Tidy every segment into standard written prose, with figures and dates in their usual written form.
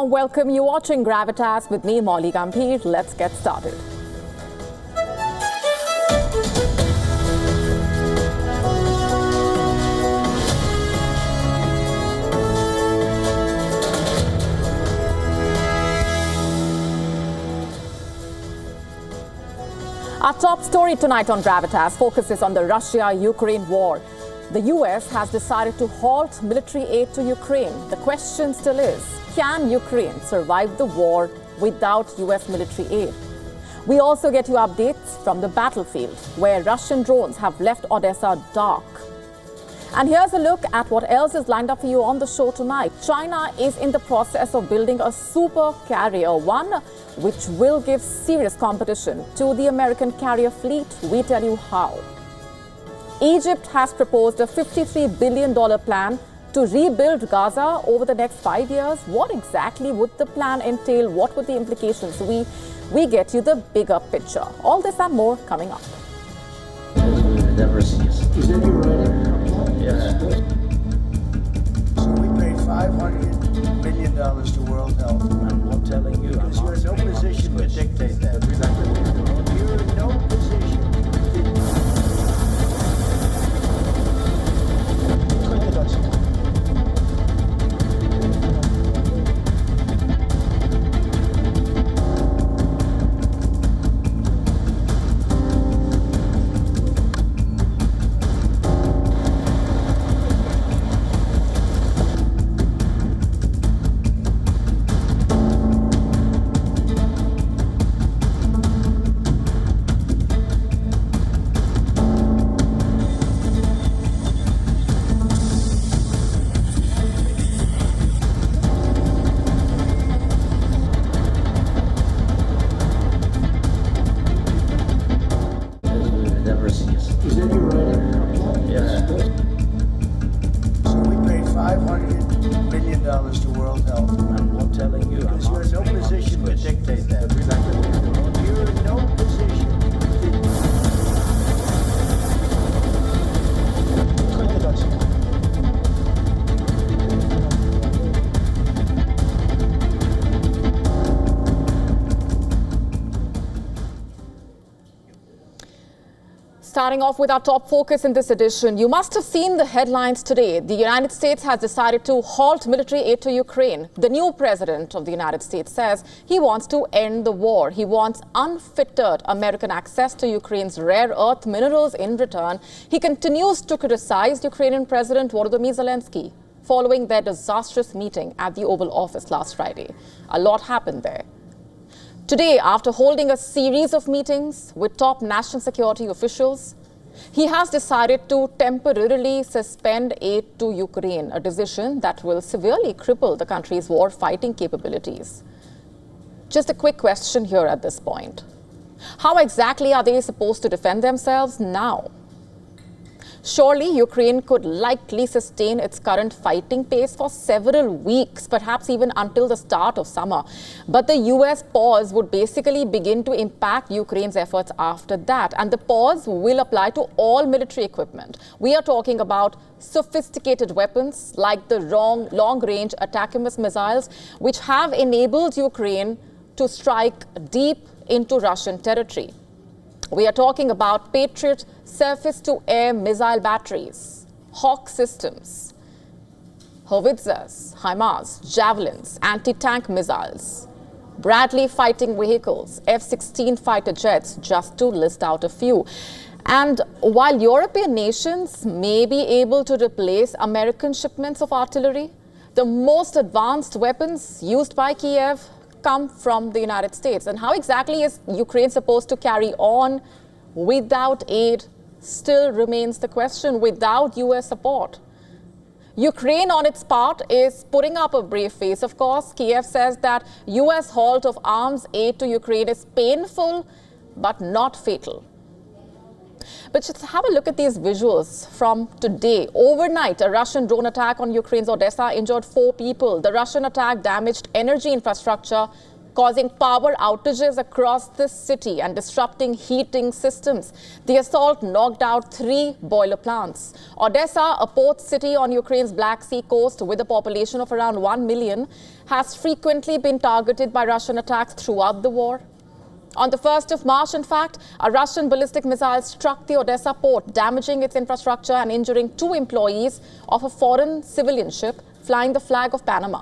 warm welcome. You're watching Gravitas with me, Molly Gambhir. Let's get started. Our top story tonight on Gravitas focuses on the Russia-Ukraine war. The US has decided to halt military aid to Ukraine. The question still is, can Ukraine survive the war without US military aid? We also get you updates from the battlefield, where Russian drones have left Odesa dark. And here's a look at what else is lined up for you on the show tonight. China is in the process of building a supercarrier, one which will give serious competition to the American carrier fleet. We tell you how. Egypt has proposed a $53 billion plan to rebuild Gaza over the next 5 years. What exactly would the plan entail? What would the implications? We get you the bigger picture. All this and more coming up. Never cease. Is that your writing? Yeah. So we paid $500 million to World Health. I'm not telling you. Because you're in no position to dictate that. You're in no position. Starting off with our top focus in this edition, you must have seen the headlines today. The United States has decided to halt military aid to Ukraine. The new president of the United States says he wants to end the war. He wants unfettered American access to Ukraine's rare earth minerals in return. He continues to criticize Ukrainian President Volodymyr Zelensky following their disastrous meeting at the Oval Office last Friday. A lot happened there. Today, after holding a series of meetings with top national security officials, he has decided to temporarily suspend aid to Ukraine, a decision that will severely cripple the country's war-fighting capabilities. Just a quick question here at this point. How exactly are they supposed to defend themselves now? Surely, Ukraine could likely sustain its current fighting pace for several weeks, perhaps even until the start of summer. But the US pause would basically begin to impact Ukraine's efforts after that. And the pause will apply to all military equipment. We are talking about sophisticated weapons like the long-range ATACMS missiles, which have enabled Ukraine to strike deep into Russian territory. We are talking about Patriot surface-to-air missile batteries, Hawk systems, howitzers, HIMARS, javelins, anti-tank missiles, Bradley fighting vehicles, F-16 fighter jets, just to list out a few. And while European nations may be able to replace American shipments of artillery, the most advanced weapons used by Kiev come from the United States. And how exactly is Ukraine supposed to carry on without aid still remains the question, without US support. Ukraine, on its part, is putting up a brave face, of course. Kiev says that US halt of arms aid to Ukraine is painful but not fatal. But just have a look at these visuals from today. Overnight, a Russian drone attack on Ukraine's Odesa injured 4 people. The Russian attack damaged energy infrastructure causing power outages across the city and disrupting heating systems. The assault knocked out 3 boiler plants. Odesa, a port city on Ukraine's Black Sea coast with a population of around 1 million, has frequently been targeted by Russian attacks throughout the war. On the 1st of March, in fact, a Russian ballistic missile struck the Odesa port, damaging its infrastructure and injuring 2 employees of a foreign civilian ship flying the flag of Panama.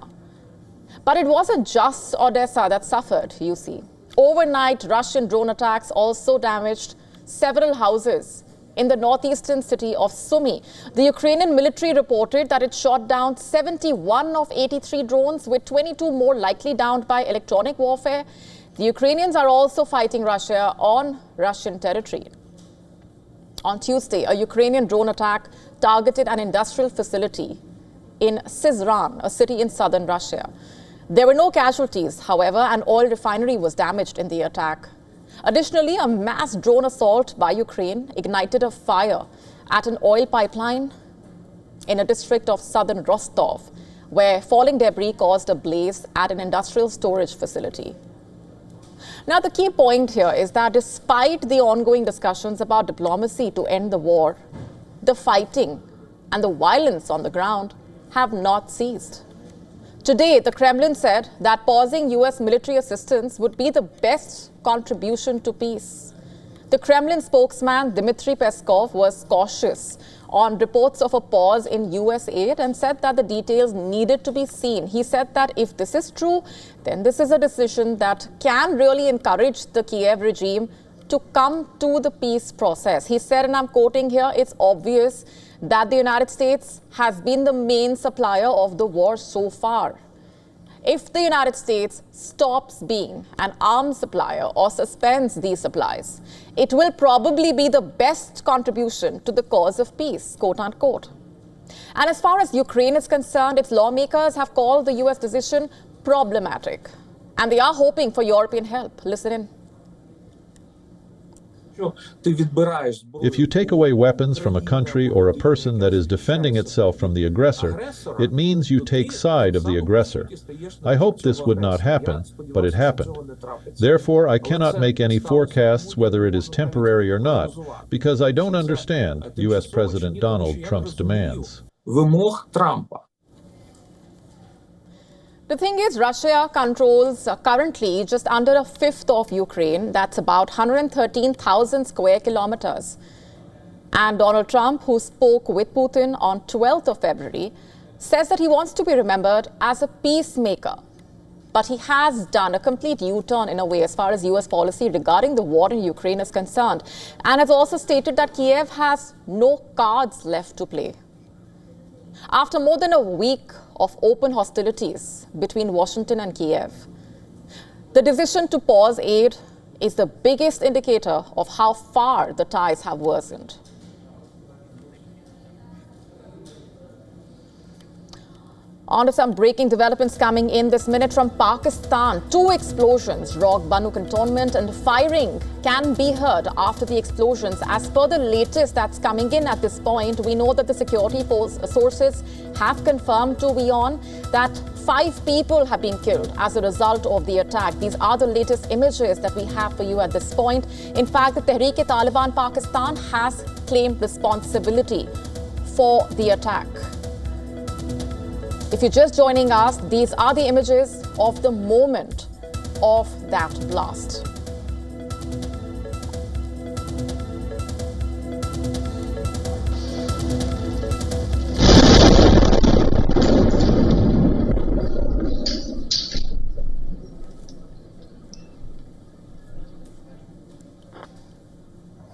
But it wasn't just Odesa that suffered, you see. Overnight, Russian drone attacks also damaged several houses in the northeastern city of Sumy. The Ukrainian military reported that it shot down 71 of 83 drones, with 22 more likely downed by electronic warfare. The Ukrainians are also fighting Russia on Russian territory. On Tuesday, a Ukrainian drone attack targeted an industrial facility in Syzran, a city in southern Russia. There were no casualties, however. An oil refinery was damaged in the attack. Additionally, a mass drone assault by Ukraine ignited a fire at an oil pipeline in a district of southern Rostov, where falling debris caused a blaze at an industrial storage facility. Now, the key point here is that despite the ongoing discussions about diplomacy to end the war, the fighting and the violence on the ground have not ceased. Today, the Kremlin said that pausing U.S. military assistance would be the best contribution to peace. The Kremlin spokesman Dmitry Peskov was cautious on reports of a pause in U.S. aid and said that the details needed to be seen. He said that if this is true, then this is a decision that can really encourage the Kiev regime to come to the peace process. He said, and I'm quoting here, "It's obvious that the United States has been the main supplier of the war so far. If the United States stops being an arms supplier or suspends these supplies, it will probably be the best contribution to the cause of peace," quote unquote. And as far as Ukraine is concerned, its lawmakers have called the U.S. decision problematic, and they are hoping for European help. Listen in. If you take away weapons from a country or a person that is defending itself from the aggressor, it means you take side of the aggressor. I hope this would not happen, but it happened. Therefore, I cannot make any forecasts whether it is temporary or not, because I don't understand U.S. President Donald Trump's demands. The thing is, Russia controls currently just under a fifth of Ukraine. That's about 113,000 square kilometers. And Donald Trump, who spoke with Putin on 12th of February, says that he wants to be remembered as a peacemaker. But he has done a complete U-turn in a way as far as U.S. policy regarding the war in Ukraine is concerned, and has also stated that Kiev has no cards left to play. After more than a week of open hostilities between Washington and Kiev, the decision to pause aid is the biggest indicator of how far the ties have worsened. On to some breaking developments coming in this minute from Pakistan. 2 explosions rocked Banu cantonment, and firing can be heard after the explosions. As per the latest that's coming in at this point, we know that the security sources have confirmed to WION that 5 people have been killed as a result of the attack. These are the latest images that we have for you at this point. In fact, the Tehreek-e-Taliban Pakistan has claimed responsibility for the attack. If you're just joining us, these are the images of the moment of that blast.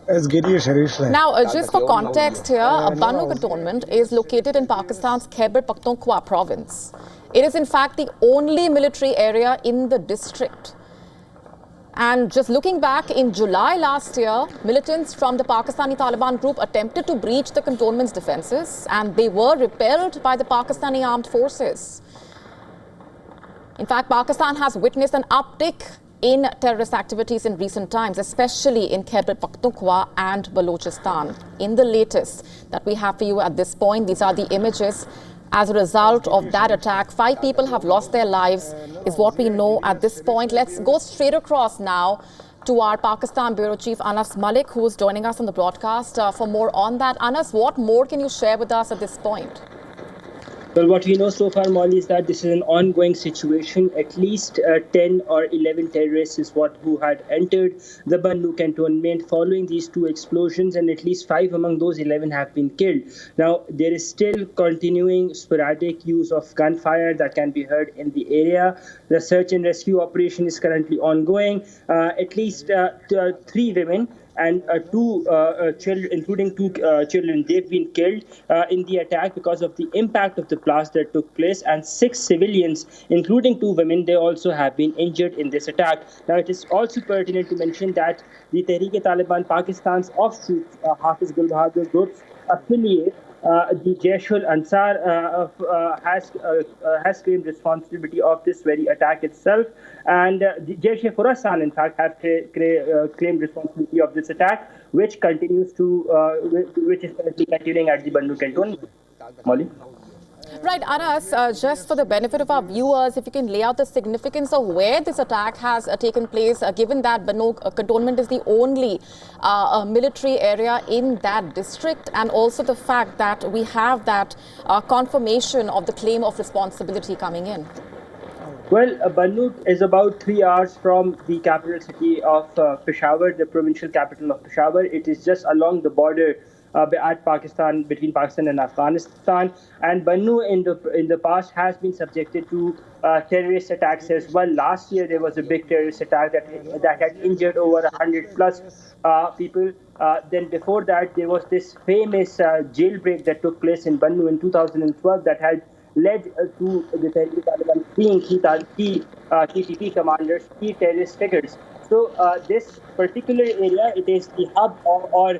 Now, just for context here, Banu cantonment is located in Pakistan's Khyber Pakhtunkhwa province. It is in fact the only military area in the district. And just looking back, in July last year, militants from the Pakistani Taliban group attempted to breach the cantonment's defenses, and they were repelled by the Pakistani armed forces. In fact, Pakistan has witnessed an uptick in terrorist activities in recent times, especially in Khyber Pakhtunkhwa and Balochistan. In the latest that we have for you at this point, these are the images As a result of that attack, 5 people have lost their lives, is what we know at this point. Let's go straight across now to our Pakistan Bureau Chief Anas Malik, who is joining us on the broadcast for more on that. Anas, what more can you share with us at this point? Well, what we know so far, Molly, is that this is an ongoing situation. At least 10 or 11 terrorists is who had entered the Bannu cantonment following these 2 explosions, and at least 5 among those 11 have been killed. Now, there is still continuing sporadic use of gunfire that can be heard in the area. The search and rescue operation is currently ongoing. At least 3 women and 2 children, including 2 children, they've been killed in the attack because of the impact of the blast that took place, and 6 civilians, including 2 women, they also have been injured in this attack. Now, it is also pertinent to mention that the Tehreek-e-Taliban Pakistan's offshoot, Hafiz Gul Bahadur Group's affiliate, the Jaish-ul-Ansar has claimed responsibility of this very attack itself, and the Jaish-e-Khurasan, in fact, have claimed responsibility of this attack, which continues which is currently continuing at the Bannu cantonment. Molly? Right, Anas, just for the benefit of our viewers, if you can lay out the significance of where this attack has taken place, given that Bannu cantonment is the only military area in that district, and also the fact that we have that confirmation of the claim of responsibility coming in. Well, Bannu is about 3 hours from the capital city of Peshawar, the provincial capital of Peshawar. It is just along the border between Pakistan and Afghanistan, and Bannu in the past has been subjected to terrorist attacks as well. Last year there was a big terrorist attack that had injured over 100 plus people. Then before that there was this famous jailbreak that took place in Bannu in 2012 that had led to the Taliban being key TTP commanders, key terrorist figures. So this particular area, it is the hub or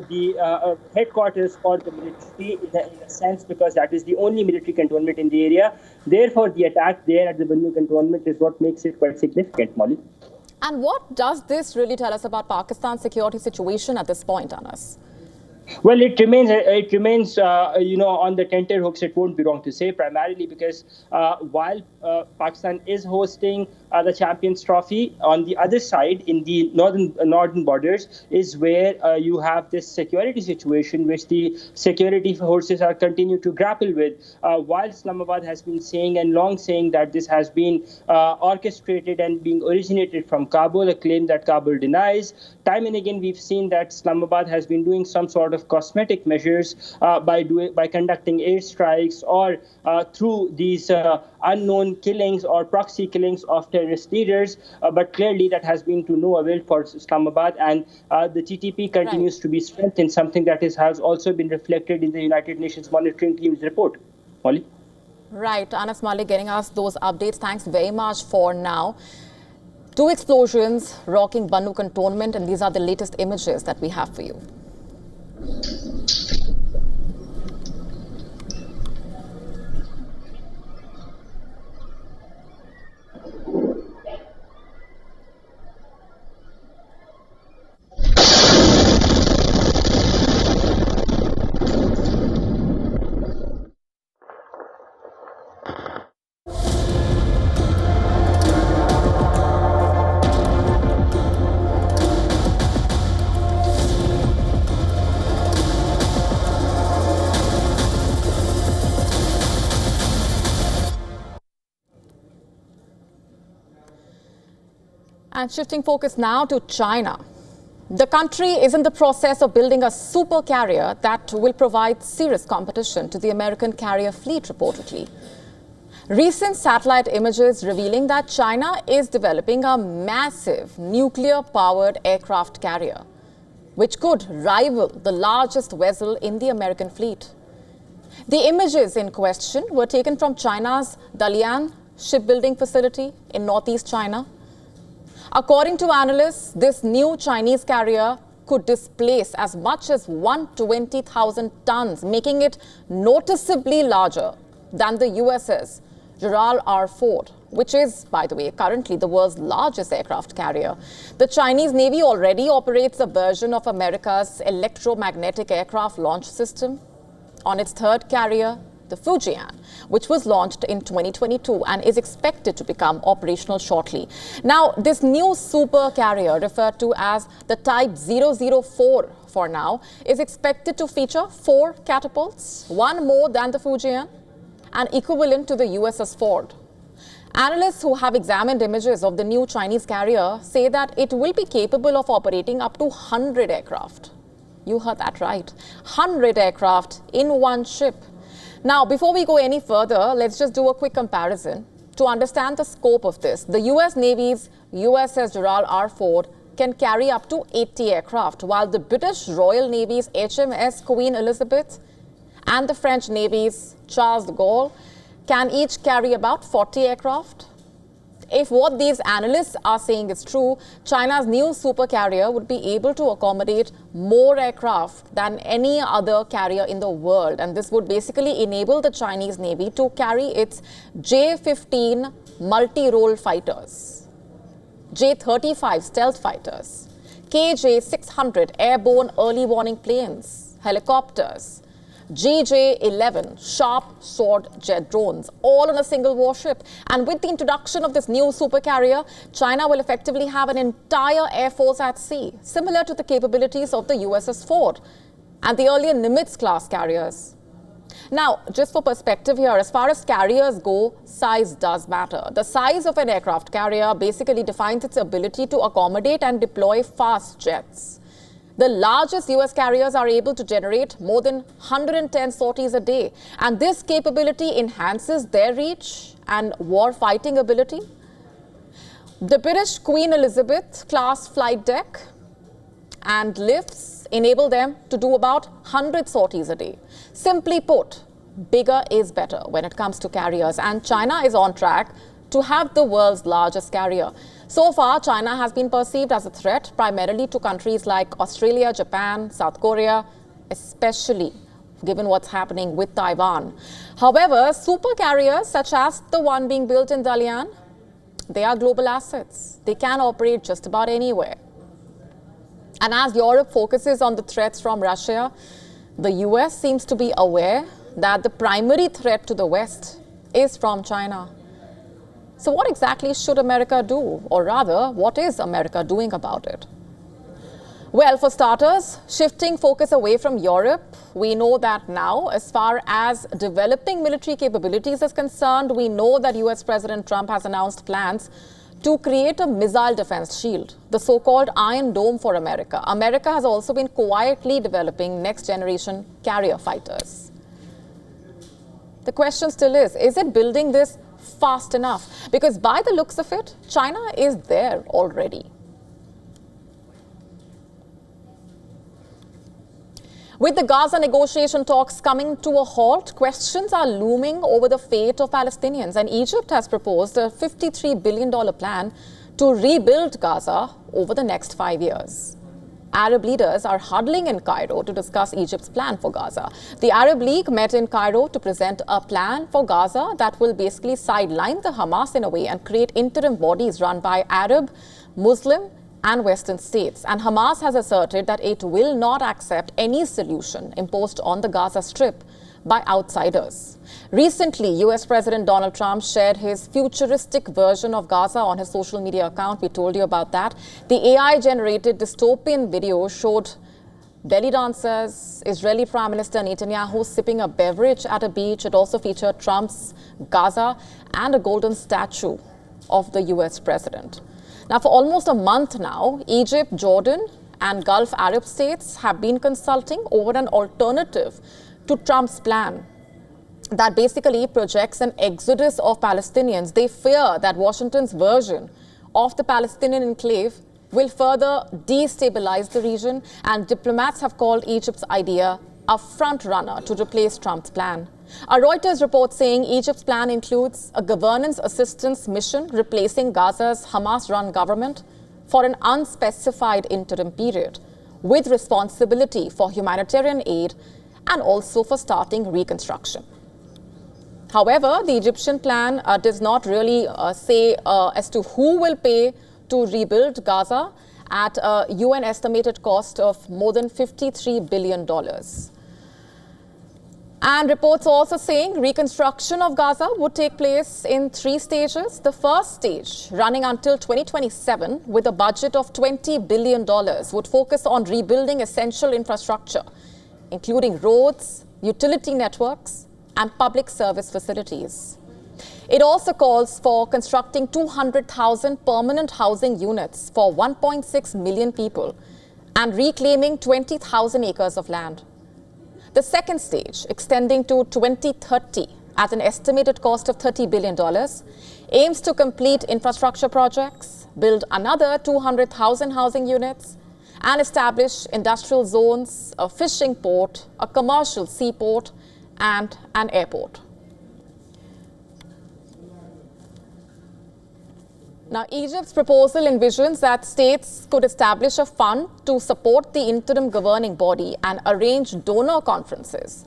the headquarters for the military in a sense, because that is the only military cantonment in the area. Therefore, the attack there at the Bannu cantonment is what makes it quite significant, Molly. And what does this really tell us about Pakistan's security situation at this point, Anas? Well, it remains on the tenterhooks, it won't be wrong to say, primarily because while Pakistan is hosting the Champions Trophy, on the other side, in the northern borders, is where you have this security situation which the security forces are continue to grapple with. While Islamabad has been saying and long saying that this has been orchestrated and being originated from Kabul, a claim that Kabul denies. Time and again, we've seen that Islamabad has been doing some sort of cosmetic measures by conducting airstrikes or through these unknown killings or proxy killings of terrorist leaders, but clearly that has been to no avail for Islamabad, and the TTP continues to be strengthened, something that has also been reflected in the United Nations Monitoring Team's report. Molly? Right, Anas Malik getting us those updates. Thanks very much for now. 2 explosions rocking Bannu cantonment, and these are the latest images that we have for you. And shifting focus now to China. The country is in the process of building a supercarrier that will provide serious competition to the American carrier fleet, reportedly. Recent satellite images revealing that China is developing a massive nuclear-powered aircraft carrier, which could rival the largest vessel in the American fleet. The images in question were taken from China's Dalian shipbuilding facility in northeast China. According to analysts, this new Chinese carrier could displace as much as 120,000 tons, making it noticeably larger than the USS Gerald R. Ford, which is, by the way, currently the world's largest aircraft carrier. The Chinese Navy already operates a version of America's electromagnetic aircraft launch system on its 3rd carrier, the Fujian, which was launched in 2022 and is expected to become operational shortly. Now, this new supercarrier, referred to as the Type 004 for now, is expected to feature 4 catapults, one more than the Fujian, and equivalent to the USS Ford. Analysts who have examined images of the new Chinese carrier say that it will be capable of operating up to 100 aircraft. You heard that right. 100 aircraft in one ship. Now, before we go any further, let's just do a quick comparison. To understand the scope of this, the US Navy's USS Gerald R. Ford can carry up to 80 aircraft, while the British Royal Navy's HMS Queen Elizabeth and the French Navy's Charles de Gaulle can each carry about 40 aircraft. If what these analysts are saying is true, China's new supercarrier would be able to accommodate more aircraft than any other carrier in the world. And this would basically enable the Chinese Navy to carry its J-15 multi-role fighters, J-35 stealth fighters, KJ-600 airborne early warning planes, helicopters, GJ-11 sharp sword jet drones, all on a single warship. And with the introduction of this new supercarrier, China will effectively have an entire air force at sea, similar to the capabilities of the USS Ford and the earlier Nimitz-class carriers. Now, just for perspective here, as far as carriers go, size does matter. The size of an aircraft carrier basically defines its ability to accommodate and deploy fast jets. The largest US carriers are able to generate more than 110 sorties a day, and this capability enhances their reach and war-fighting ability. The British Queen Elizabeth class flight deck and lifts enable them to do about 100 sorties a day. Simply put, bigger is better when it comes to carriers, and China is on track to have the world's largest carrier. So far, China has been perceived as a threat primarily to countries like Australia, Japan, South Korea, especially given what's happening with Taiwan. However, supercarriers such as the one being built in Dalian, they are global assets. They can operate just about anywhere. And as Europe focuses on the threats from Russia, the US seems to be aware that the primary threat to the West is from China. So what exactly should America do? Or rather, what is America doing about it? Well, for starters, shifting focus away from Europe, we know that now, as far as developing military capabilities is concerned, we know that US President Trump has announced plans to create a missile defense shield, the so-called Iron Dome for America. America has also been quietly developing next-generation carrier fighters. The question still is it building this fast enough? Because by the looks of it, China is there already. With the Gaza negotiation talks coming to a halt, questions are looming over the fate of Palestinians, and Egypt has proposed a $53 billion plan to rebuild Gaza over the next 5 years. Arab leaders are huddling in Cairo to discuss Egypt's plan for Gaza. The Arab League met in Cairo to present a plan for Gaza that will basically sideline the Hamas in a way and create interim bodies run by Arab, Muslim, and Western states. And Hamas has asserted that it will not accept any solution imposed on the Gaza Strip by outsiders. Recently, US President Donald Trump shared his futuristic version of Gaza on his social media account. We told you about that. The AI-generated dystopian video showed belly dancers, Israeli Prime Minister Netanyahu sipping a beverage at a beach. It also featured Trump's Gaza and a golden statue of the US president. Now, for almost a month now, Egypt, Jordan, and Gulf Arab states have been consulting over an alternative to Trump's plan that basically projects an exodus of Palestinians. They fear that Washington's version of the Palestinian enclave will further destabilize the region, and diplomats have called Egypt's idea a front runner to replace Trump's plan. A Reuters report saying Egypt's plan includes a governance assistance mission replacing Gaza's Hamas-run government for an unspecified interim period, with responsibility for humanitarian aid and also for starting reconstruction. However, the Egyptian plan does not really say as to who will pay to rebuild Gaza at a UN estimated cost of more than $53 billion. And reports also saying reconstruction of Gaza would take place in 3 stages. The first stage, running until 2027 with a budget of $20 billion, would focus on rebuilding essential infrastructure, including roads, utility networks, and public service facilities. It also calls for constructing 200,000 permanent housing units for 1.6 million people and reclaiming 20,000 acres of land. The second stage, extending to 2030 at an estimated cost of $30 billion, aims to complete infrastructure projects, build another 200,000 housing units, and establish industrial zones, a fishing port, a commercial seaport, and an airport. Now, Egypt's proposal envisions that states could establish a fund to support the interim governing body and arrange donor conferences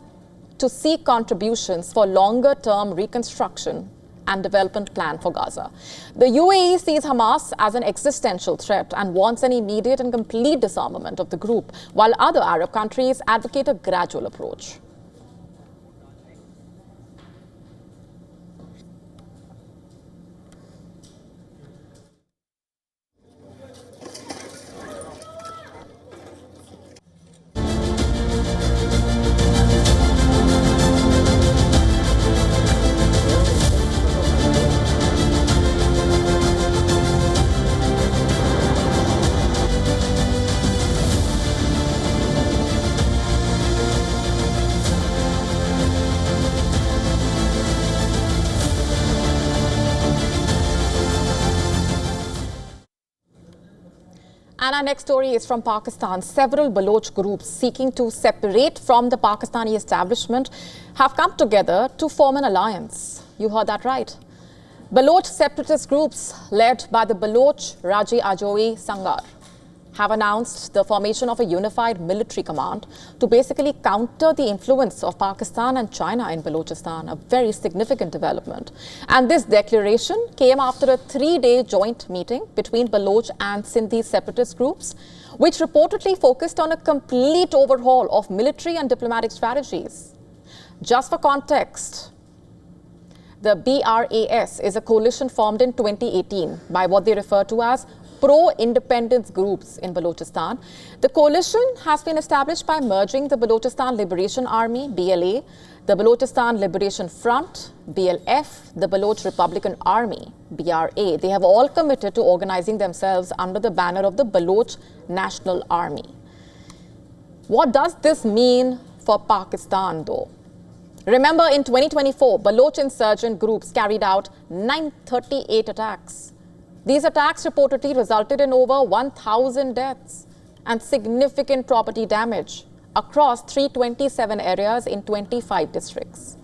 to seek contributions for longer-term reconstruction and development plan for Gaza. The UAE sees Hamas as an existential threat and wants an immediate and complete disarmament of the group, while other Arab countries advocate a gradual approach. And our next story is from Pakistan. Several Baloch groups seeking to separate from the Pakistani establishment have come together to form an alliance. You heard that right. Baloch separatist groups led by the Baloch Raji Ajoyi Sangar have announced the formation of a unified military command to basically counter the influence of Pakistan and China in Balochistan, a very significant development. And this declaration came after a 3-day joint meeting between Baloch and Sindhi separatist groups, which reportedly focused on a complete overhaul of military and diplomatic strategies. Just for context, the BRAS is a coalition formed in 2018 by what they refer to as pro-independence groups in Balochistan. The coalition has been established by merging the Balochistan Liberation Army, BLA, the Balochistan Liberation Front, BLF, the Baloch Republican Army, BRA. They have all committed to organizing themselves under the banner of the Baloch National Army. What does this mean for Pakistan, though? Remember, in 2024, Baloch insurgent groups carried out 938 attacks. These attacks reportedly resulted in over 1,000 deaths and significant property damage across 327 areas in 25 districts.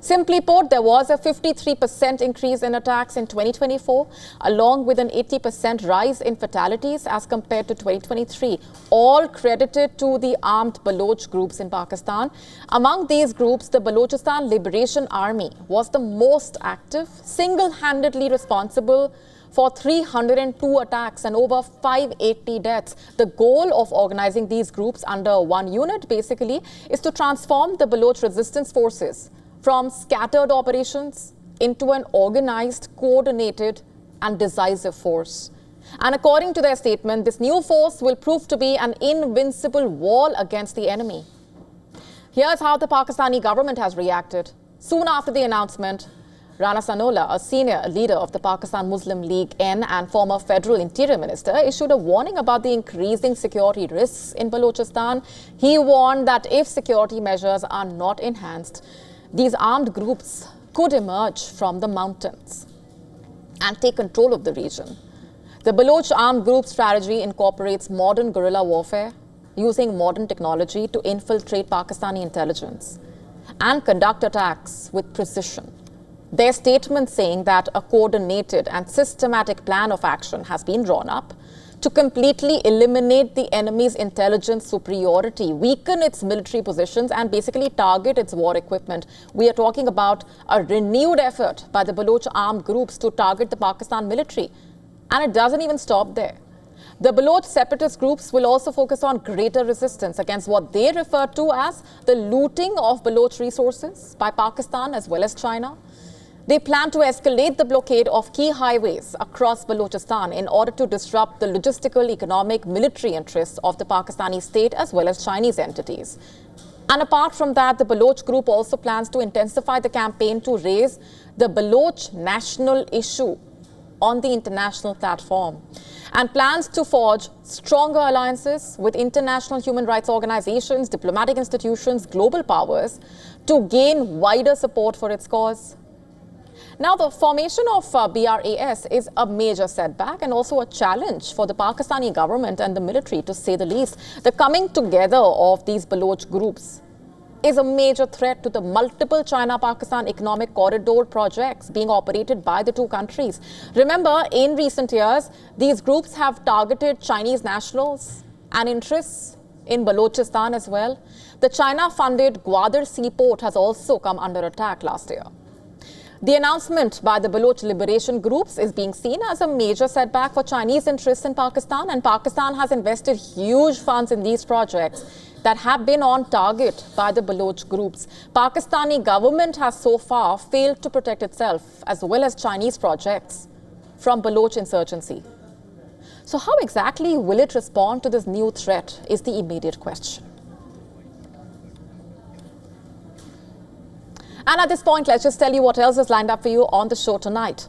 Simply put, there was a 53% increase in attacks in 2024, along with an 80% rise in fatalities as compared to 2023, all credited to the armed Baloch groups in Pakistan. Among these groups, the Balochistan Liberation Army was the most active, single-handedly responsible for 302 attacks and over 580 deaths. The goal of organizing these groups under one unit basically is to transform the Baloch resistance forces from scattered operations into an organized, coordinated and decisive force. And according to their statement, this new force will prove to be an invincible wall against the enemy. Here's how the Pakistani government has reacted. Soon after the announcement, Rana Sanola, a senior leader of the Pakistan Muslim League N and former federal interior minister, issued a warning about the increasing security risks in Balochistan. He warned that if security measures are not enhanced, these armed groups could emerge from the mountains and take control of the region. The Baloch armed group strategy incorporates modern guerrilla warfare, using modern technology to infiltrate Pakistani intelligence and conduct attacks with precision. Their statement saying that a coordinated and systematic plan of action has been drawn up to completely eliminate the enemy's intelligence superiority, weaken its military positions and basically target its war equipment. We are talking about a renewed effort by the Baloch armed groups to target the Pakistan military. And it doesn't even stop there. The Baloch separatist groups will also focus on greater resistance against what they refer to as the looting of Baloch resources by Pakistan as well as China. They plan to escalate the blockade of key highways across Balochistan in order to disrupt the logistical, economic, military interests of the Pakistani state as well as Chinese entities. And apart from that, the Baloch group also plans to intensify the campaign to raise the Baloch national issue on the international platform and plans to forge stronger alliances with international human rights organizations, diplomatic institutions, global powers to gain wider support for its cause. Now, the formation of BRAS is a major setback and also a challenge for the Pakistani government and the military, to say the least. The coming together of these Baloch groups is a major threat to the multiple China-Pakistan economic corridor projects being operated by the two countries. Remember, in recent years, these groups have targeted Chinese nationals and interests in Balochistan as well. The China-funded Gwadar seaport has also come under attack last year. The announcement by the Baloch liberation groups is being seen as a major setback for Chinese interests in Pakistan, and Pakistan has invested huge funds in these projects that have been on target by the Baloch groups. Pakistani government has so far failed to protect itself as well as Chinese projects from Baloch insurgency. So how exactly will it respond to this new threat is the immediate question. And at this point, let's just tell you what else is lined up for you on the show tonight.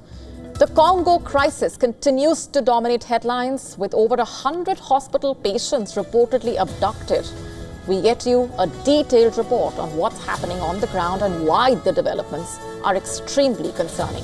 The Congo crisis continues to dominate headlines with over 100 hospital patients reportedly abducted. We get you a detailed report on what's happening on the ground and why the developments are extremely concerning.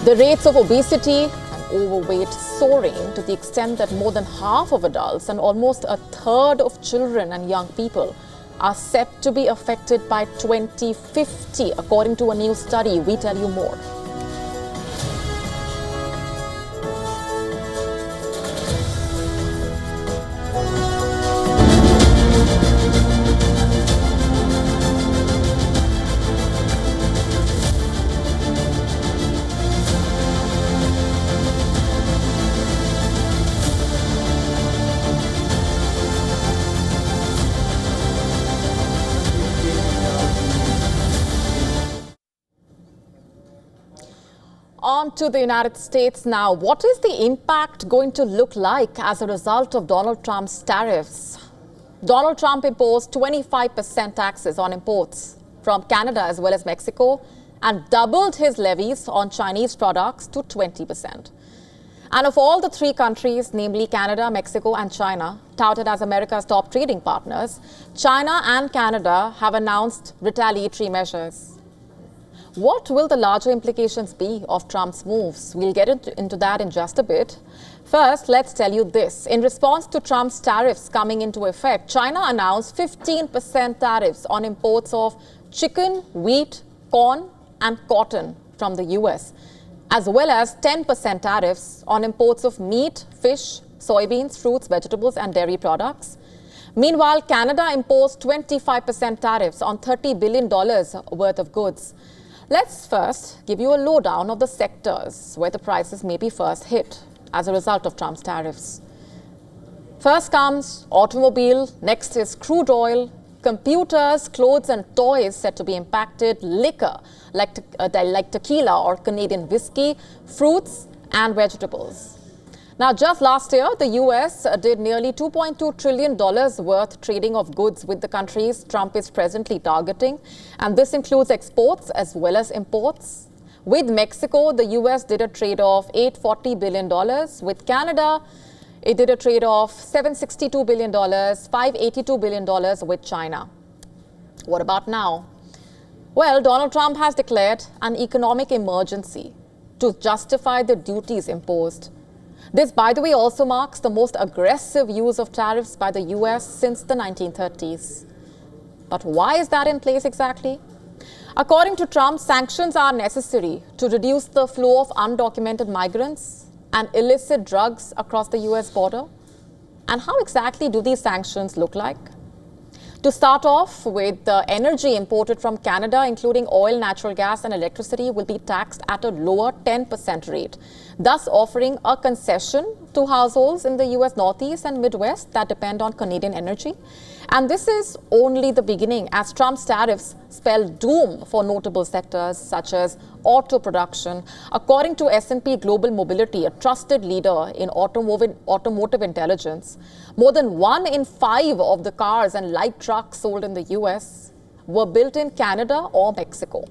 The rates of obesity overweight soaring to the extent that more than half of adults and almost a third of children and young people are set to be affected by 2050, according to a new study. We tell you more. On to the United States now. What is the impact going to look like as a result of Donald Trump's tariffs? Donald Trump imposed 25% taxes on imports from Canada as well as Mexico and doubled his levies on Chinese products to 20%. And of all the three countries, namely Canada, Mexico and China, touted as America's top trading partners, China and Canada have announced retaliatory measures. What will the larger implications be of Trump's moves? We'll get into that in just a bit. First, let's tell you this. In response to Trump's tariffs coming into effect, China announced 15% tariffs on imports of chicken, wheat, corn and cotton from the US, as well as 10% tariffs on imports of meat, fish, soybeans, fruits, vegetables and dairy products. Meanwhile, Canada imposed 25% tariffs on $30 billion worth of goods. Let's first give you a lowdown of the sectors where the prices may be first hit as a result of Trump's tariffs. First comes automobile, next is crude oil, computers, clothes and toys set to be impacted, liquor like tequila or Canadian whiskey, fruits and vegetables. Now, just last year, the US did nearly $2.2 trillion worth trading of goods with the countries Trump is presently targeting. And this includes exports as well as imports. With Mexico, the US did a trade of $840 billion. With Canada, it did a trade of $762 billion, $582 billion with China. What about now? Well, Donald Trump has declared an economic emergency to justify the duties imposed. This, by the way, also marks the most aggressive use of tariffs by the US since the 1930s. But why is that in place exactly? According to Trump, sanctions are necessary to reduce the flow of undocumented migrants and illicit drugs across the US border. And how exactly do these sanctions look like? To start off with, the energy imported from Canada, including oil, natural gas and electricity, will be taxed at a lower 10% rate, thus offering a concession to households in the US Northeast and Midwest that depend on Canadian energy. And this is only the beginning, as Trump's tariffs spell doom for notable sectors such as auto production. According to S&P Global Mobility, a trusted leader in automotive intelligence, more than 1 in 5 of the cars and light trucks sold in the US were built in Canada or Mexico.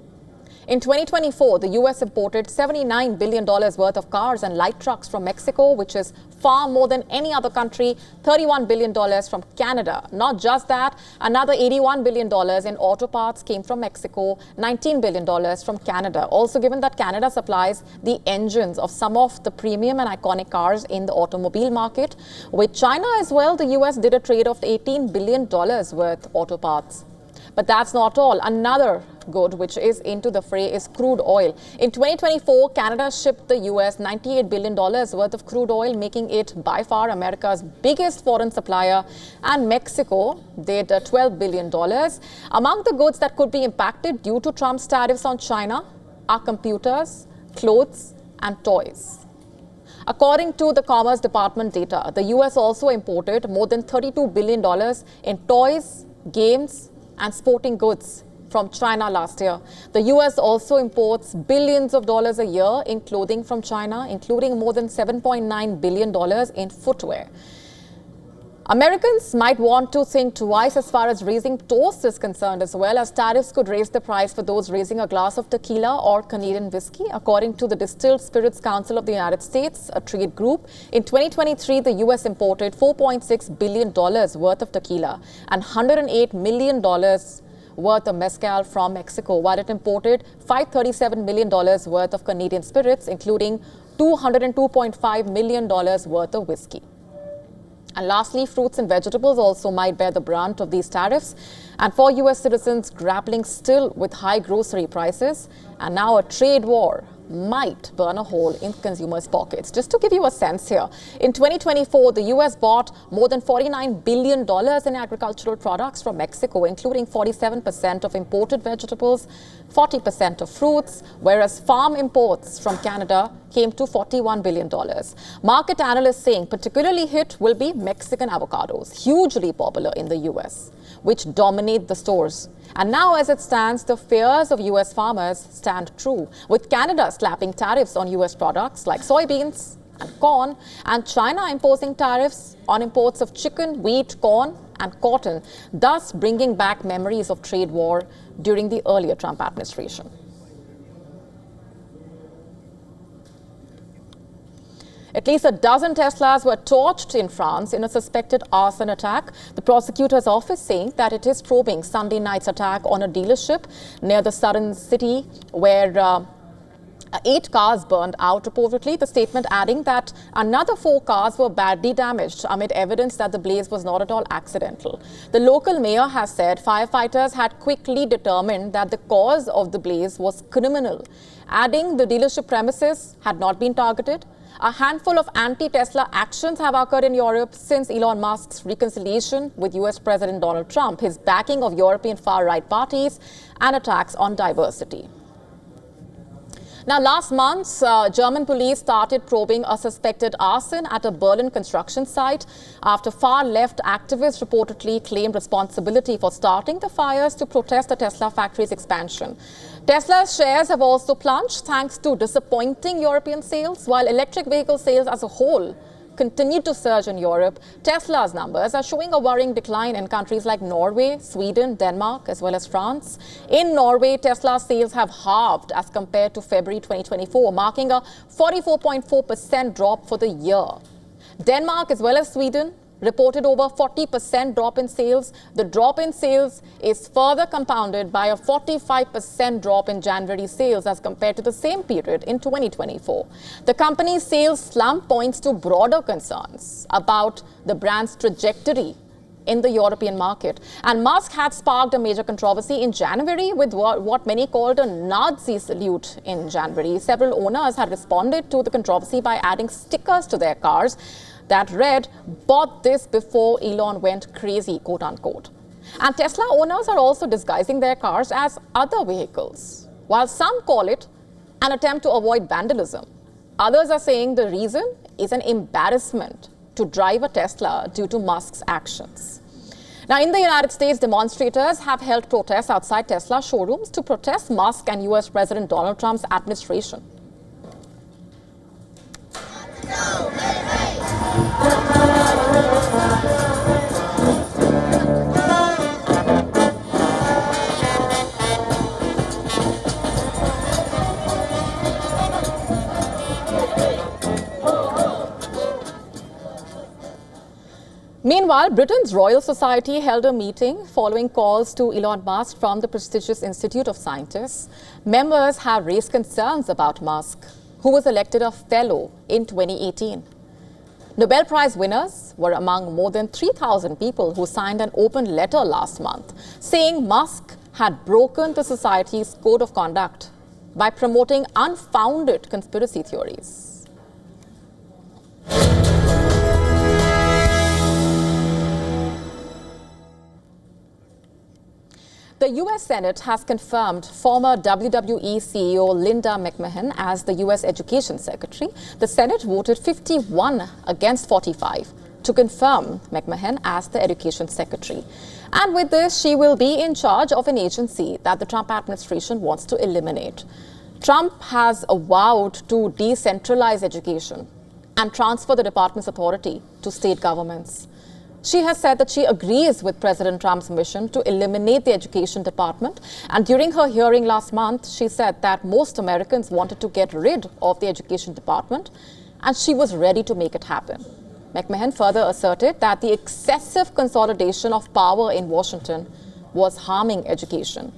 In 2024, the US imported $79 billion worth of cars and light trucks from Mexico, which is far more than any other country, $31 billion from Canada. Not just that, another $81 billion in auto parts came from Mexico, $19 billion from Canada. Also, given that Canada supplies the engines of some of the premium and iconic cars in the automobile market, with China as well, the US did a trade of $18 billion worth auto parts. But that's not all. Another good which is into the fray is crude oil. In 2024, Canada shipped the US $98 billion worth of crude oil, making it by far America's biggest foreign supplier. And Mexico did $12 billion. Among the goods that could be impacted due to Trump's tariffs on China are computers, clothes and toys. According to the Commerce Department data, the US also imported more than $32 billion in toys, games and sporting goods from China last year. The US also imports billions of dollars a year in clothing from China, including more than $7.9 billion in footwear. Americans might want to think twice as far as raising toast is concerned, as well, as tariffs could raise the price for those raising a glass of tequila or Canadian whiskey. According to the Distilled Spirits Council of the United States, a trade group, in 2023, the US imported $4.6 billion worth of tequila and $108 million worth of mezcal from Mexico, while it imported $537 million worth of Canadian spirits, including $202.5 million worth of whiskey. And lastly, fruits and vegetables also might bear the brunt of these tariffs. And for US citizens grappling still with high grocery prices, and now a trade war might burn a hole in consumers' pockets. Just to give you a sense here, in 2024, the US bought more than $49 billion in agricultural products from Mexico, including 47% of imported vegetables, 40% of fruits, whereas farm imports from Canada came to $41 billion. Market analysts saying particularly hit will be Mexican avocados, hugely popular in the US, which dominate the stores. And now, as it stands, the fears of US farmers stand true, with Canada slapping tariffs on US products like soybeans and corn, and China imposing tariffs on imports of chicken, wheat, corn and cotton, thus bringing back memories of trade war during the earlier Trump administration. At least a dozen Teslas were torched in France in a suspected arson attack. The prosecutor's office saying that it is probing Sunday night's attack on a dealership near the southern city where 8 cars burned out reportedly. The statement adding that another 4 cars were badly damaged amid evidence that the blaze was not at all accidental. The local mayor has said firefighters had quickly determined that the cause of the blaze was criminal, adding the dealership premises had not been targeted. A handful of anti-Tesla actions have occurred in Europe since Elon Musk's reconciliation with US President Donald Trump, his backing of European far-right parties, and attacks on diversity. Now, last month, German police started probing a suspected arson at a Berlin construction site after far-left activists reportedly claimed responsibility for starting the fires to protest the Tesla factory's expansion. Tesla's shares have also plunged thanks to disappointing European sales, while electric vehicle sales as a whole continue to surge in Europe. Tesla's numbers are showing a worrying decline in countries like Norway, Sweden, Denmark, as well as France. In Norway, Tesla sales have halved as compared to February 2024, marking a 44.4% drop for the year. Denmark, as well as Sweden, reported over 40% drop in sales. The drop in sales is further compounded by a 45% drop in January sales as compared to the same period in 2024. The company's sales slump points to broader concerns about the brand's trajectory in the European market. And Musk had sparked a major controversy in January with what many called a Nazi salute in January. Several owners had responded to the controversy by adding stickers to their cars that read, "Bought this before Elon went crazy," quote unquote. And Tesla owners are also disguising their cars as other vehicles. While some call it an attempt to avoid vandalism, others are saying the reason is an embarrassment to drive a Tesla due to Musk's actions. Now, in the United States, demonstrators have held protests outside Tesla showrooms to protest Musk and US President Donald Trump's administration. Meanwhile, Britain's Royal Society held a meeting following calls to Elon Musk from the prestigious Institute of Scientists. Members have raised concerns about Musk, who was elected a fellow in 2018. Nobel Prize winners were among more than 3,000 people who signed an open letter last month saying Musk had broken the society's code of conduct by promoting unfounded conspiracy theories. The U.S. Senate has confirmed former WWE CEO Linda McMahon as the U.S. Education Secretary. The Senate voted 51 against 45 to confirm McMahon as the Education Secretary. And with this, she will be in charge of an agency that the Trump administration wants to eliminate. Trump has vowed to decentralize education and transfer the department's authority to state governments. She has said that she agrees with President Trump's mission to eliminate the education department. And during her hearing last month, she said that most Americans wanted to get rid of the education department, and she was ready to make it happen. McMahon further asserted that the excessive consolidation of power in Washington was harming education.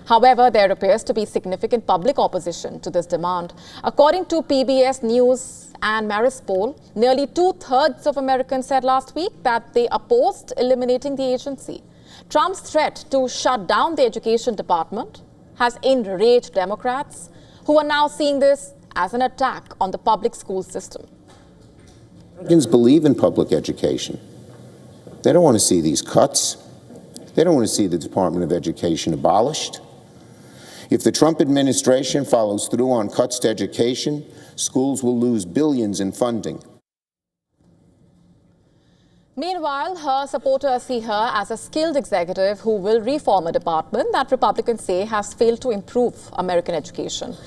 However, there appears to be significant public opposition to this demand. According to PBS News and Marist poll, nearly 2/3 of Americans said last week that they opposed eliminating the agency. Trump's threat to shut down the education department has enraged Democrats, who are now seeing this as an attack on the public school system. Americans believe in public education. They don't want to see these cuts. They don't want to see the Department of Education abolished. If the Trump administration follows through on cuts to education, schools will lose billions in funding. Meanwhile, her supporters see her as a skilled executive who will reform a department that Republicans say has failed to improve American education.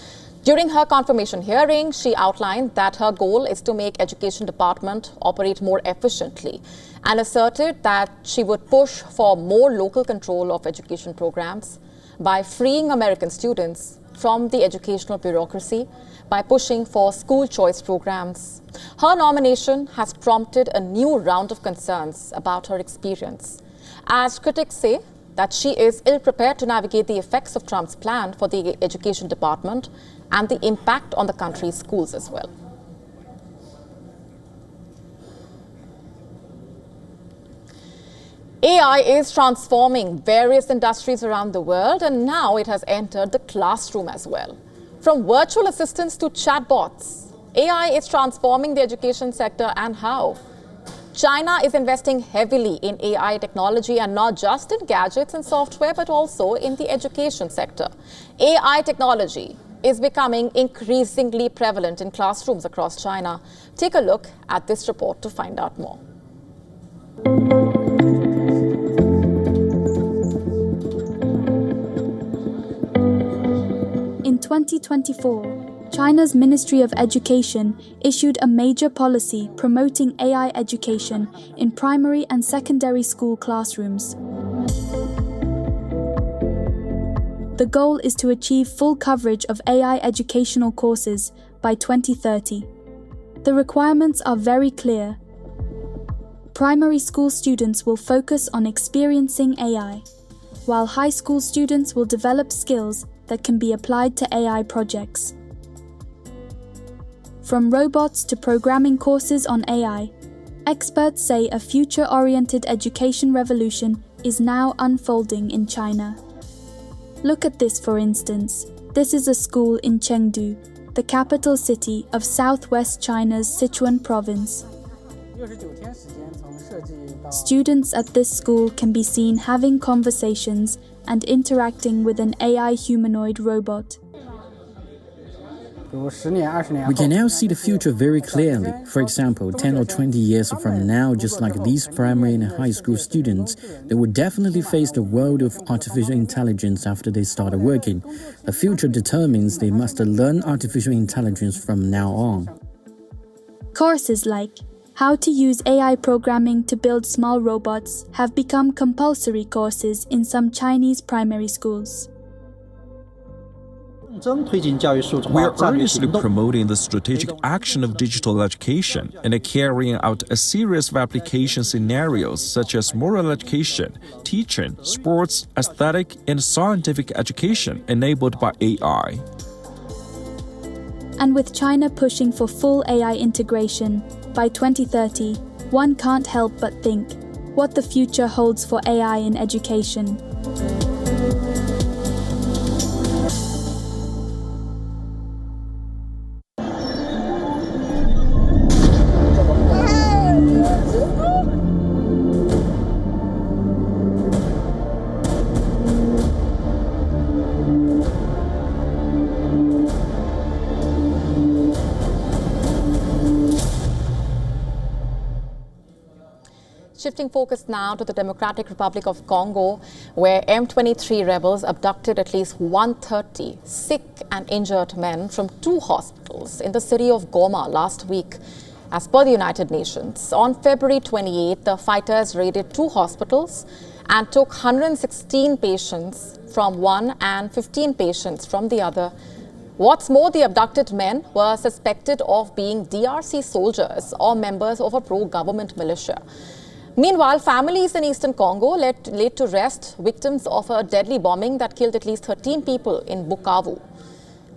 During her confirmation hearing, she outlined that her goal is to make education department operate more efficiently and asserted that she would push for more local control of education programs by freeing American students from the educational bureaucracy by pushing for school choice programs. Her nomination has prompted a new round of concerns about her experience, as critics say that she is ill-prepared to navigate the effects of Trump's plan for the education department and the impact on the country's schools as well. AI is transforming various industries around the world, and now it has entered the classroom as well. From virtual assistants to chatbots, AI is transforming the education sector. And how? China is investing heavily in AI technology, and not just in gadgets and software, but also in the education sector. AI technology is becoming increasingly prevalent in classrooms across China. Take a look at this report to find out more. In 2024, China's Ministry of Education issued a major policy promoting AI education in primary and secondary school classrooms. The goal is to achieve full coverage of AI educational courses by 2030. The requirements are very clear. Primary school students will focus on experiencing AI, while high school students will develop skills that can be applied to AI projects. From robots to programming courses on AI, experts say a future-oriented education revolution is now unfolding in China. Look at this, for instance. This is a school in Chengdu, the capital city of southwest China's Sichuan province. Students at this school can be seen having conversations and interacting with an AI humanoid robot. We can now see the future very clearly. For example, 10 or 20 years from now, just like these primary and high school students, they will definitely face the world of artificial intelligence after they start working. The future determines they must learn artificial intelligence from now on. Courses like how to use AI programming to build small robots have become compulsory courses in some Chinese primary schools. We are earnestly promoting the strategic action of digital education and carrying out a series of application scenarios such as moral education, teaching, sports, aesthetic, and scientific education enabled by AI. And with China pushing for full AI integration, by 2030, one can't help but think what the future holds for AI in education. Shifting focus now to the Democratic Republic of Congo, where M23 rebels abducted at least 130 sick and injured men from 2 hospitals in the city of Goma last week. As per the United Nations, on February 28, the fighters raided 2 hospitals and took 116 patients from one and 15 patients from the other. What's more, the abducted men were suspected of being DRC soldiers or members of a pro-government militia. Meanwhile, families in eastern Congo laid to rest victims of a deadly bombing that killed at least 13 people in Bukavu,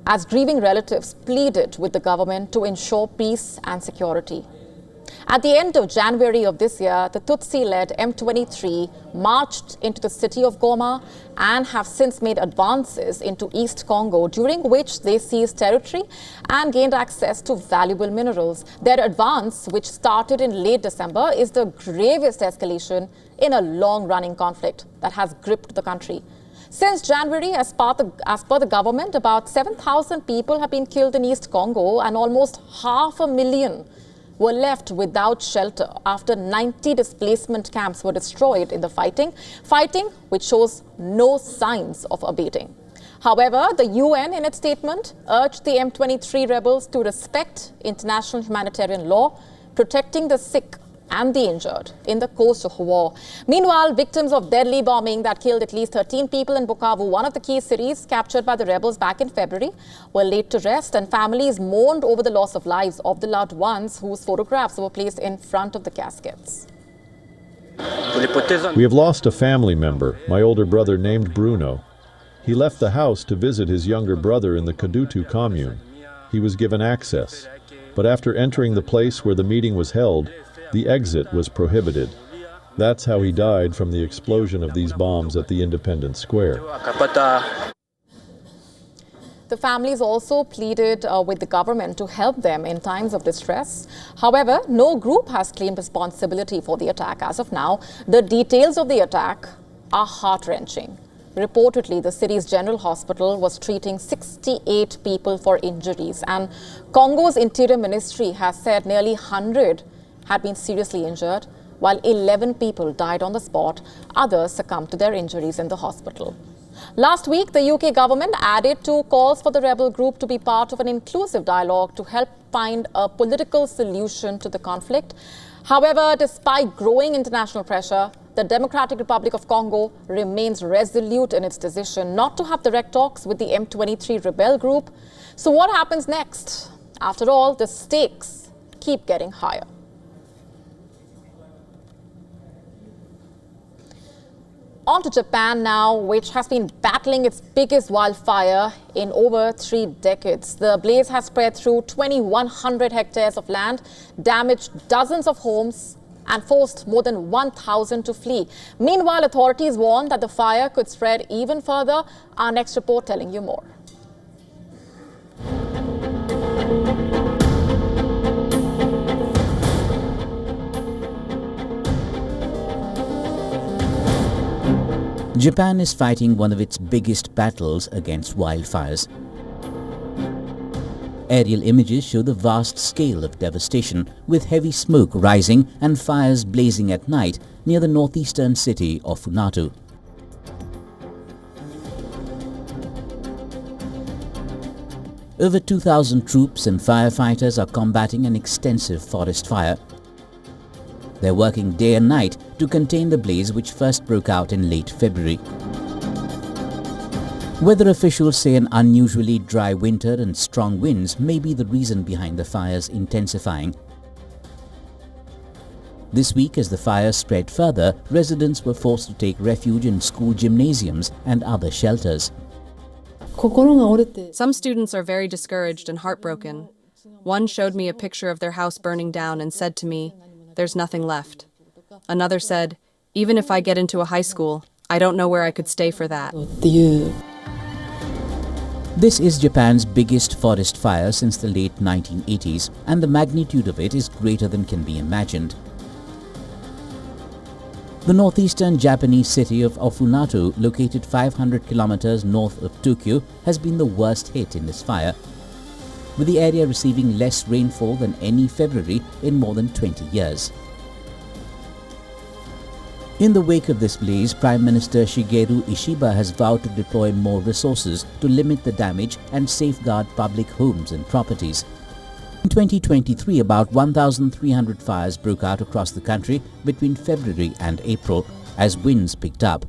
as grieving relatives pleaded with the government to ensure peace and security. At the end of January of this year, the Tutsi-led M23 marched into the city of Goma and have since made advances into East Congo, during which they seized territory and gained access to valuable minerals. Their advance, which started in late December, is the gravest escalation in a long-running conflict that has gripped the country. Since January, as per the government, about 7,000 people have been killed in East Congo and almost 500,000 were left without shelter after 90 displacement camps were destroyed in the fighting which shows no signs of abating. However, the UN in its statement urged the M23 rebels to respect international humanitarian law, protecting the sick and the injured in the course of war. Meanwhile, victims of deadly bombing that killed at least 13 people in Bukavu, one of the key cities captured by the rebels back in February, were laid to rest, and families mourned over the loss of lives of the loved ones whose photographs were placed in front of the caskets. We have lost a family member, my older brother named Bruno. He left the house to visit his younger brother in the Kadutu commune. He was given access, but after entering the place where the meeting was held, the exit was prohibited. That's how he died from the explosion of these bombs at the Independence Square. The families also pleaded with the government to help them in times of distress. However, no group has claimed responsibility for the attack as of now. The details of the attack are heart-wrenching. Reportedly, the city's general hospital was treating 68 people for injuries, and Congo's Interior Ministry has said nearly 100 had been seriously injured, while 11 people died on the spot. Others succumbed to their injuries in the hospital. Last week, the UK government added to calls for the rebel group to be part of an inclusive dialogue to help find a political solution to the conflict. However, despite growing international pressure, the Democratic Republic of Congo remains resolute in its decision not to have direct talks with the M23 rebel group. So what happens next? After all, the stakes keep getting higher. On to Japan now, which has been battling its biggest wildfire in over 3 decades. The blaze has spread through 2,100 hectares of land, damaged dozens of homes, and forced more than 1,000 to flee. Meanwhile, authorities warn that the fire could spread even further. Our next report telling you more. Japan is fighting one of its biggest battles against wildfires. Aerial images show the vast scale of devastation, with heavy smoke rising and fires blazing at night near the northeastern city of Funatu. Over 2,000 troops and firefighters are combating an extensive forest fire. They're working day and night to contain the blaze, which first broke out in late February. Weather officials say an unusually dry winter and strong winds may be the reason behind the fires intensifying. This week, as the fire spread further, residents were forced to take refuge in school gymnasiums and other shelters. Some students are very discouraged and heartbroken. One showed me a picture of their house burning down and said to me, "There's nothing left." Another said, "Even if I get into a high school, I don't know where I could stay for that." This is Japan's biggest forest fire since the late 1980s, and the magnitude of it is greater than can be imagined. The northeastern Japanese city of Funatu, located 500 kilometers north of Tokyo, has been the worst hit in this fire, with the area receiving less rainfall than any February in more than 20 years. In the wake of this blaze, Prime Minister Shigeru Ishiba has vowed to deploy more resources to limit the damage and safeguard public homes and properties. In 2023, about 1,300 fires broke out across the country between February and April as winds picked up.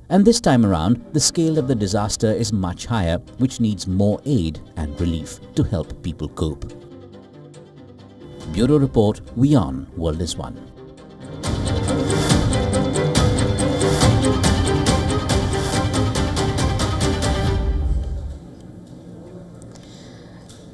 And this time around, the scale of the disaster is much higher, which needs more aid and relief to help people cope. Bureau Report, WION World is One.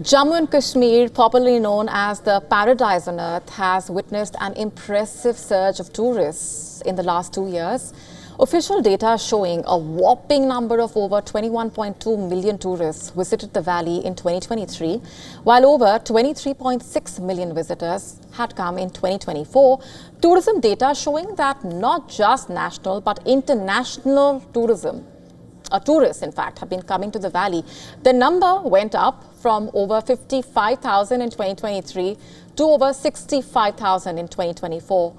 Jammu and Kashmir, popularly known as the Paradise on Earth, has witnessed an impressive surge of tourists in the last 2 years. Official data showing a whopping number of over 21.2 million tourists visited the valley in 2023, while over 23.6 million visitors had come in 2024. Tourism data showing that not just national but international tourists, in fact, have been coming to the valley. The number went up from over 55,000 in 2023 to over 65,000 in 2024.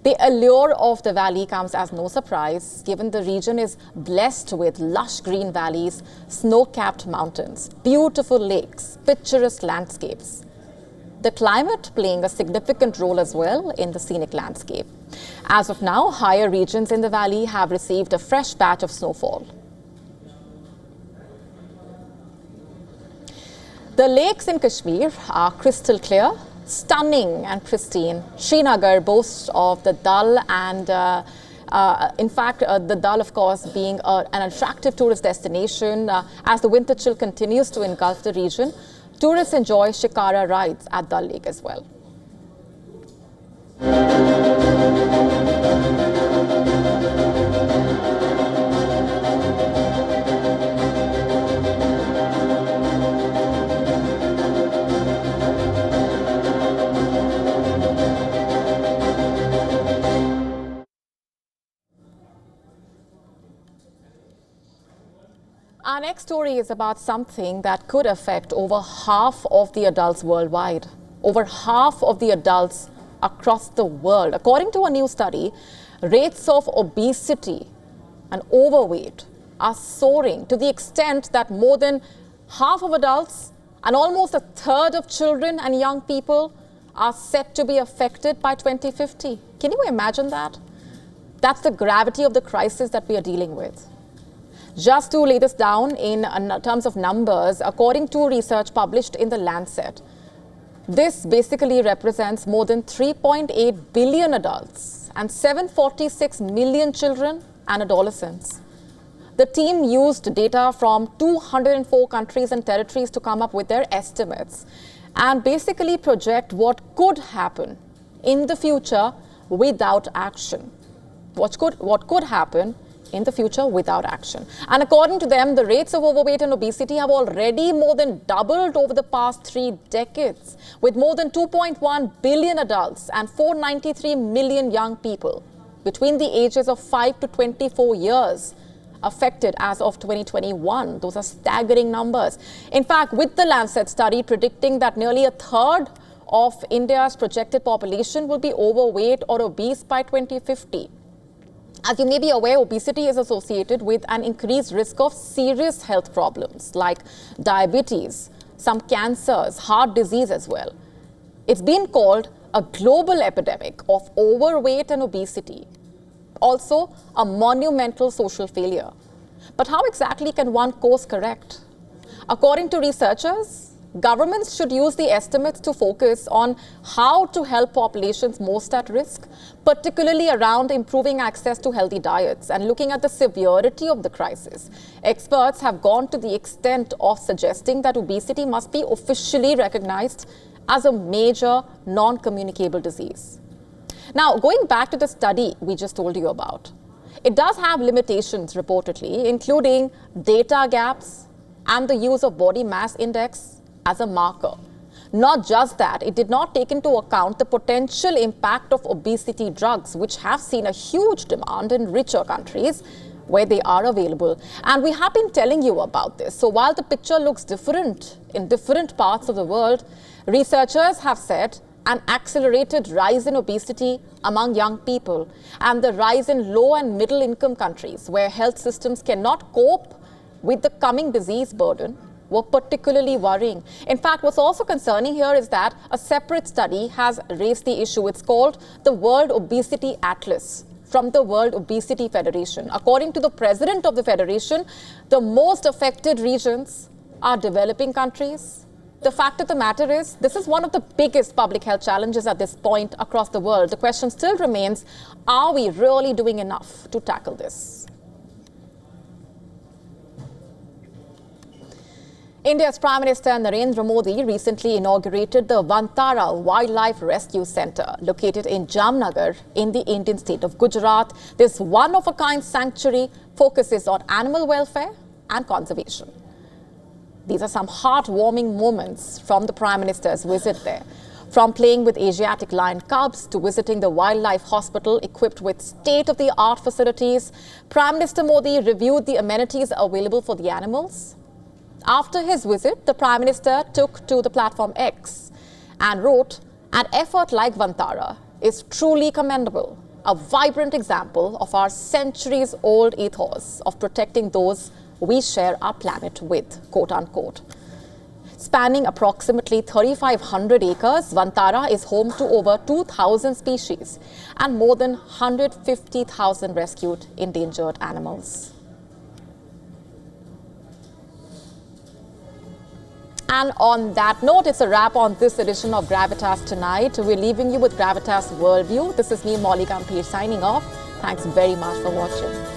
The allure of the valley comes as no surprise, given the region is blessed with lush green valleys, snow-capped mountains, beautiful lakes, picturesque landscapes. The climate playing a significant role as well in the scenic landscape. As of now, higher regions in the valley have received a fresh batch of snowfall. The lakes in Kashmir are crystal clear, stunning and pristine. Srinagar boasts of the Dal and the Dal, of course, being an attractive tourist destination. As the winter chill continues to engulf the region, tourists enjoy shikara rides at Dal Lake as well. Our next story is about something that could affect over half of the adults worldwide. Over half of the adults across the world. According to a new study, rates of obesity and overweight are soaring to the extent that more than half of adults and almost a third of children and young people are set to be affected by 2050. Can you imagine that? That's the gravity of the crisis that we are dealing with. Just to lay this down in terms of numbers, according to research published in The Lancet, this basically represents more than 3.8 billion adults and 746 million children and adolescents. The team used data from 204 countries and territories to come up with their estimates and basically project what could happen in the future without action. What could happen in the future without action. And according to them, the rates of overweight and obesity have already more than doubled over the past 3 decades, with more than 2.1 billion adults and 493 million young people between the ages of 5 to 24 years affected as of 2021. Those are staggering numbers. In fact, with the Lancet study predicting that nearly a third of India's projected population will be overweight or obese by 2050. As you may be aware, obesity is associated with an increased risk of serious health problems like diabetes, some cancers, heart disease as well. It's been called a global epidemic of overweight and obesity. Also, a monumental social failure. But how exactly can one course correct? According to researchers, governments should use the estimates to focus on how to help populations most at risk, particularly around improving access to healthy diets and looking at the severity of the crisis. Experts have gone to the extent of suggesting that obesity must be officially recognized as a major non-communicable disease. Now, going back to the study we just told you about, it does have limitations reportedly, including data gaps and the use of body mass index as a marker. Not just that, it did not take into account the potential impact of obesity drugs, which have seen a huge demand in richer countries where they are available. And we have been telling you about this. So while the picture looks different in different parts of the world, researchers have said an accelerated rise in obesity among young people and the rise in low and middle income countries where health systems cannot cope with the coming disease burden were particularly worrying. In fact, what's also concerning here is that a separate study has raised the issue. It's called the World Obesity Atlas from the World Obesity Federation. According to the president of the federation, the most affected regions are developing countries. The fact of the matter is, this is one of the biggest public health challenges at this point across the world. The question still remains, are we really doing enough to tackle this? India's Prime Minister Narendra Modi recently inaugurated the Vantara Wildlife Rescue Centre, located in Jamnagar in the Indian state of Gujarat. This one-of-a-kind sanctuary focuses on animal welfare and conservation. These are some heartwarming moments from the Prime Minister's visit there. From playing with Asiatic lion cubs to visiting the wildlife hospital equipped with state-of-the-art facilities, Prime Minister Modi reviewed the amenities available for the animals. After his visit, the Prime Minister took to the platform X and wrote, "An effort like Vantara is truly commendable, a vibrant example of our centuries-old ethos of protecting those we share our planet with," quote unquote. Spanning approximately 3,500 acres, Vantara is home to over 2,000 species and more than 150,000 rescued endangered animals. And on that note, it's a wrap on this edition of Gravitas Tonight. We're leaving you with Gravitas Worldview. This is me, Molly Gampir, signing off. Thanks very much for watching.